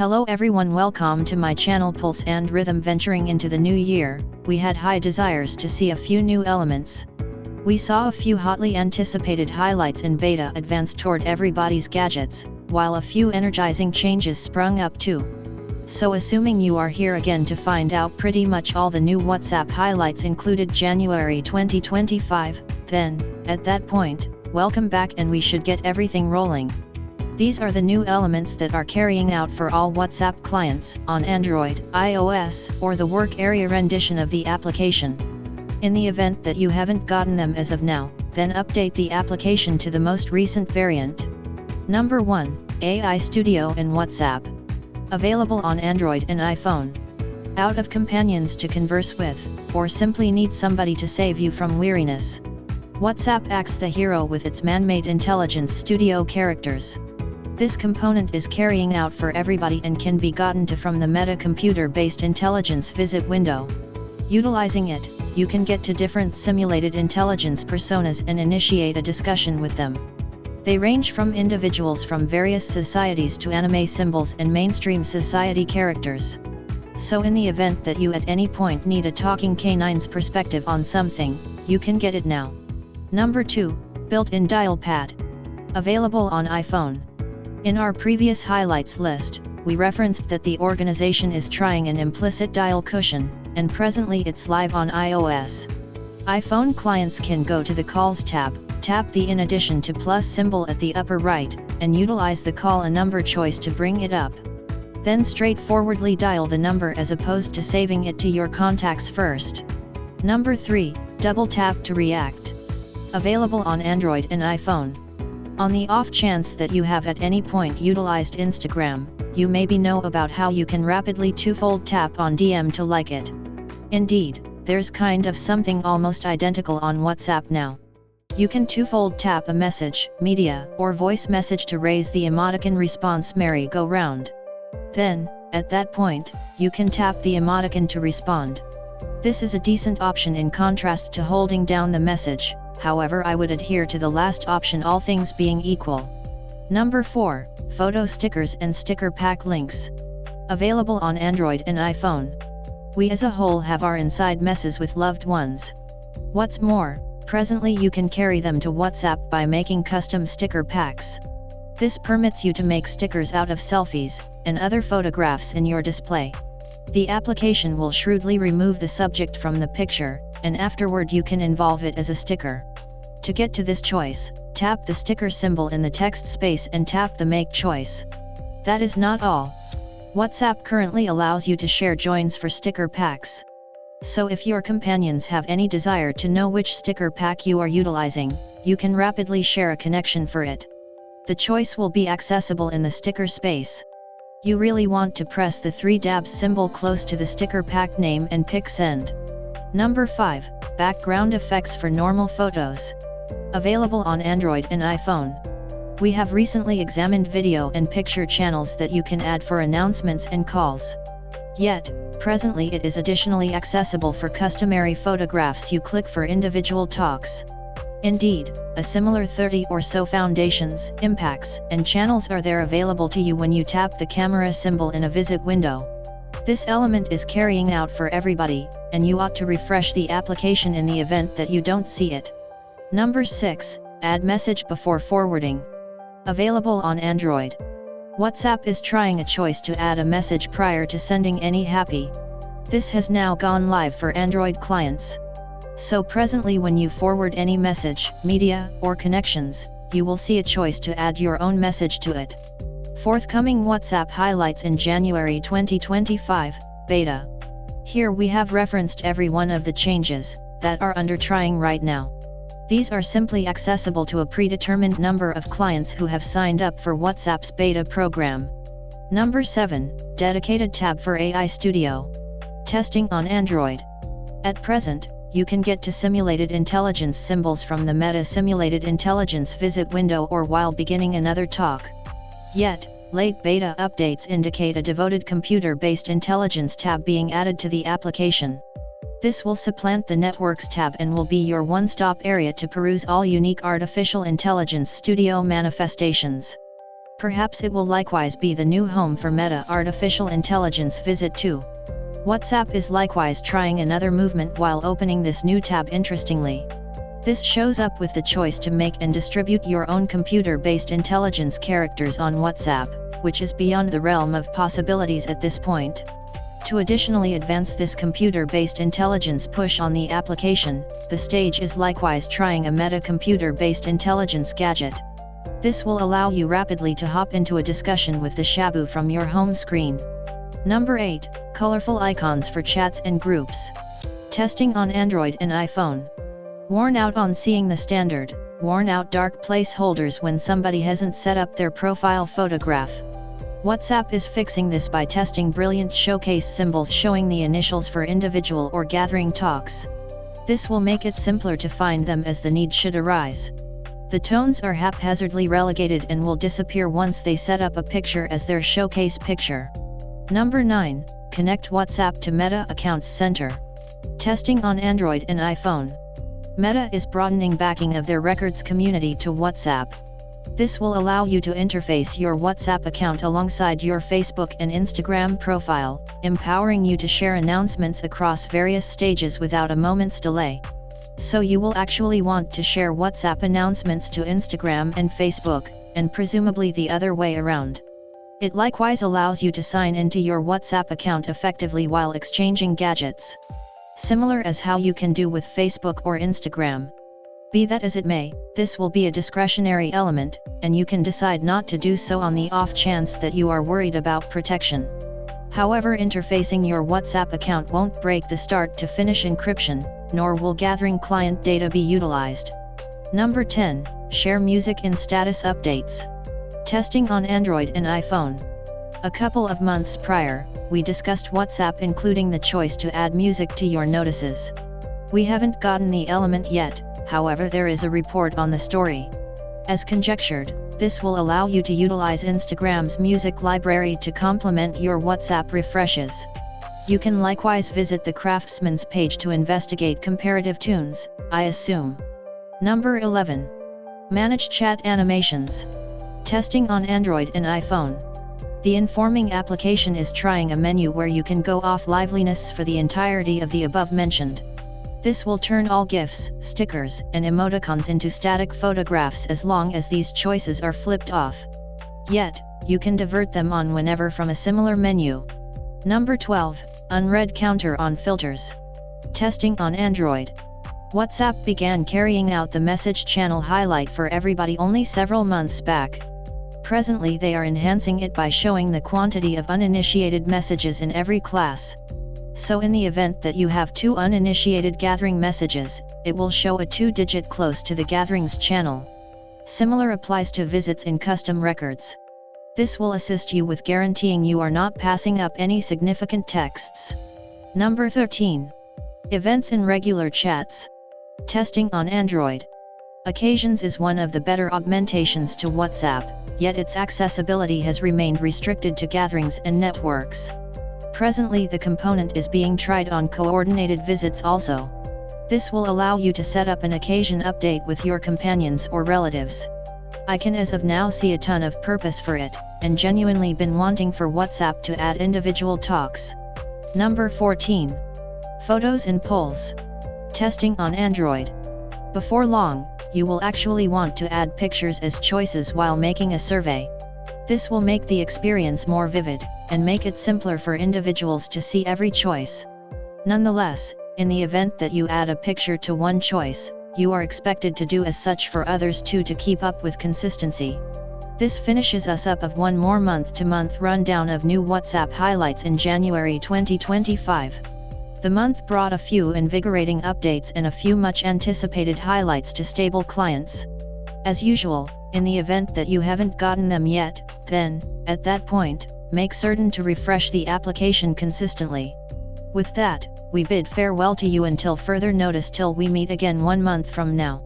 Hello everyone, welcome to my channel Pulse and Rhythm. Venturing into the new year, we had high desires to see a few new elements. We saw a few hotly anticipated highlights in beta advanced toward everybody's gadgets, while a few energizing changes sprung up too. So assuming you are here again to find out pretty much all the new WhatsApp highlights included January 2025, then, at that point, welcome back and we should get everything rolling. These are the new elements that are carrying out for all WhatsApp clients on Android, iOS, or the work area rendition of the application. In the event that you haven't gotten them as of now, then update the application to the most recent variant. Number 1, AI Studio in WhatsApp. Available on Android and iPhone. Out of companions to converse with, or simply need somebody to save you from weariness. WhatsApp acts the hero with its man-made intelligence studio characters. This component is carrying out for everybody and can be gotten to from the Meta computer-based intelligence visit window. Utilizing it, you can get to different simulated intelligence personas and initiate a discussion with them. They range from individuals from various societies to anime symbols and mainstream society characters. So in the event that you at any point need a talking canine's perspective on something, you can get it now. Number 2, built-in dial pad. Available on iPhone. In our previous highlights list, we referenced that the organization is trying an implicit dial cushion, and presently it's live on iOS. iPhone clients can go to the Calls tab, tap the in addition to plus symbol at the upper right, and utilize the call a number choice to bring it up. Then straightforwardly dial the number as opposed to saving it to your contacts first. Number 3, double tap to react. Available on Android and iPhone. On the off chance that you have at any point utilized Instagram, you maybe know about how you can rapidly twofold tap on DM to like it. Indeed, there's kind of something almost identical on WhatsApp now. You can twofold tap a message, media, or voice message to raise the emoticon response merry-go-round. Then, at that point, you can tap the emoticon to respond. This is a decent option in contrast to holding down the message. However, I would adhere to the last option, all things being equal. Number 4, photo stickers and sticker pack links. Available on Android and iPhone. We as a whole have our inside messes with loved ones. What's more, presently you can carry them to WhatsApp by making custom sticker packs. This permits you to make stickers out of selfies and other photographs in your display. The application will shrewdly remove the subject from the picture, and afterward you can involve it as a sticker. To get to this choice, tap the sticker symbol in the text space and tap the Make choice. That is not all. WhatsApp currently allows you to share joins for sticker packs. So if your companions have any desire to know which sticker pack you are utilizing, you can rapidly share a connection for it. The choice will be accessible in the sticker space. You really want to press the 3 dabs symbol close to the sticker pack name and pick send. Number 5, background effects for normal photos. Available on Android and iPhone. We have recently examined video and picture channels that you can add for announcements and calls. Yet, presently it is additionally accessible for customary photographs you click for individual talks. Indeed, a similar 30 or so foundations, impacts, and channels are there available to you when you tap the camera symbol in a visit window. This element is carrying out for everybody, and you ought to refresh the application in the event that you don't see it. Number 6, add message before forwarding. Available on Android. WhatsApp is trying a choice to add a message prior to sending any happy. This has now gone live for Android clients. So presently when you forward any message, media, or connections, you will see a choice to add your own message to it. Forthcoming WhatsApp highlights in January 2025, beta. Here we have referenced every one of the changes that are under trying right now. These are simply accessible to a predetermined number of clients who have signed up for WhatsApp's beta program. Number 7, dedicated tab for AI Studio. Testing on Android. At present, you can get to simulated intelligence symbols from the Meta Simulated Intelligence visit window or while beginning another talk. Yet, late beta updates indicate a devoted computer-based intelligence tab being added to the application. This will supplant the Networks tab and will be your one-stop area to peruse all unique artificial intelligence studio manifestations. Perhaps it will likewise be the new home for Meta Artificial Intelligence Visit 2. WhatsApp is likewise trying another movement while opening this new tab interestingly. This shows up with the choice to make and distribute your own computer-based intelligence characters on WhatsApp, which is beyond the realm of possibilities at this point. To additionally advance this computer-based intelligence push on the application, the stage is likewise trying a Meta computer-based intelligence gadget. This will allow you rapidly to hop into a discussion with the Shabu from your home screen. Number 8, colorful icons for chats and groups. Testing on Android and iPhone. Worn out on seeing the standard, worn out dark placeholders when somebody hasn't set up their profile photograph. WhatsApp is fixing this by testing brilliant showcase symbols showing the initials for individual or gathering talks. This will make it simpler to find them as the need should arise. The tones are haphazardly relegated and will disappear once they set up a picture as their showcase picture. Number 9, connect WhatsApp to Meta Accounts Center. Testing on Android and iPhone. Meta is broadening backing of their records community to WhatsApp. This will allow you to interface your WhatsApp account alongside your Facebook and Instagram profile, empowering you to share announcements across various stages without a moment's delay. So you will actually want to share WhatsApp announcements to Instagram and Facebook, and presumably the other way around. It likewise allows you to sign into your WhatsApp account effectively while exchanging gadgets. Similar as how you can do with Facebook or Instagram. Be that as it may, this will be a discretionary element, and you can decide not to do so on the off chance that you are worried about protection. However, interfacing your WhatsApp account won't break the start to finish encryption, nor will gathering client data be utilized. Number 10, share music in status updates. Testing on Android and iPhone. A couple of months prior, we discussed WhatsApp including the choice to add music to your notices. We haven't gotten the element yet, however there is a report on the story. As conjectured, this will allow you to utilize Instagram's music library to complement your WhatsApp refreshes. You can likewise visit the Craftsman's page to investigate comparative tunes, I assume. Number 11. Manage chat animations. Testing on Android and iPhone. The informing application is trying a menu where you can go off liveliness for the entirety of the above mentioned. This will turn all GIFs, stickers, and emoticons into static photographs as long as these choices are flipped off. Yet, you can divert them on whenever from a similar menu. Number 12, unread counter on filters. Testing on Android. WhatsApp began carrying out the message channel highlight for everybody only several months back. Presently they are enhancing it by showing the quantity of uninitiated messages in every class. So in the event that you have 2 uninitiated gathering messages, it will show a 2-digit close to the gatherings channel. Similar applies to visits in custom records. This will assist you with guaranteeing you are not passing up any significant texts. Number 13. Events in regular chats. Testing on Android. Occasions is one of the better augmentations to WhatsApp, yet its accessibility has remained restricted to gatherings and networks. Presently the component is being tried on coordinated visits also. This will allow you to set up an occasion update with your companions or relatives. I can as of now see a ton of purpose for it, and genuinely been wanting for WhatsApp to add individual talks. Number 14. Photos and polls. Testing on Android. Before long, you will actually want to add pictures as choices while making a survey. This will make the experience more vivid, and make it simpler for individuals to see every choice. Nonetheless, in the event that you add a picture to one choice, you are expected to do as such for others too to keep up with consistency. This finishes us up of one more month-to-month rundown of new WhatsApp highlights in January 2025. The month brought a few invigorating updates and a few much-anticipated highlights to stable clients. As usual, in the event that you haven't gotten them yet, then, at that point, make certain to refresh the application consistently. With that, we bid farewell to you until further notice till we meet again 1 month from now.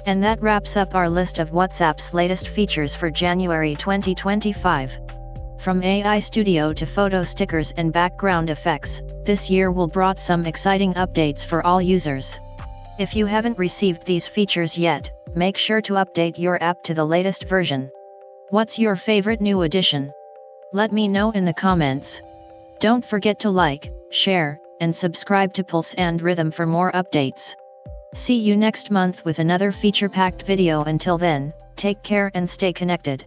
And that wraps up our list of WhatsApp's latest features for January 2025. From AI Studio to photo stickers and background effects, this year will brought some exciting updates for all users. If you haven't received these features yet, make sure to update your app to the latest version. What's your favorite new addition? Let me know in the comments. Don't forget to like, share, and subscribe to Pulse and Rhythm for more updates. See you next month with another feature-packed video. Until then, take care and stay connected.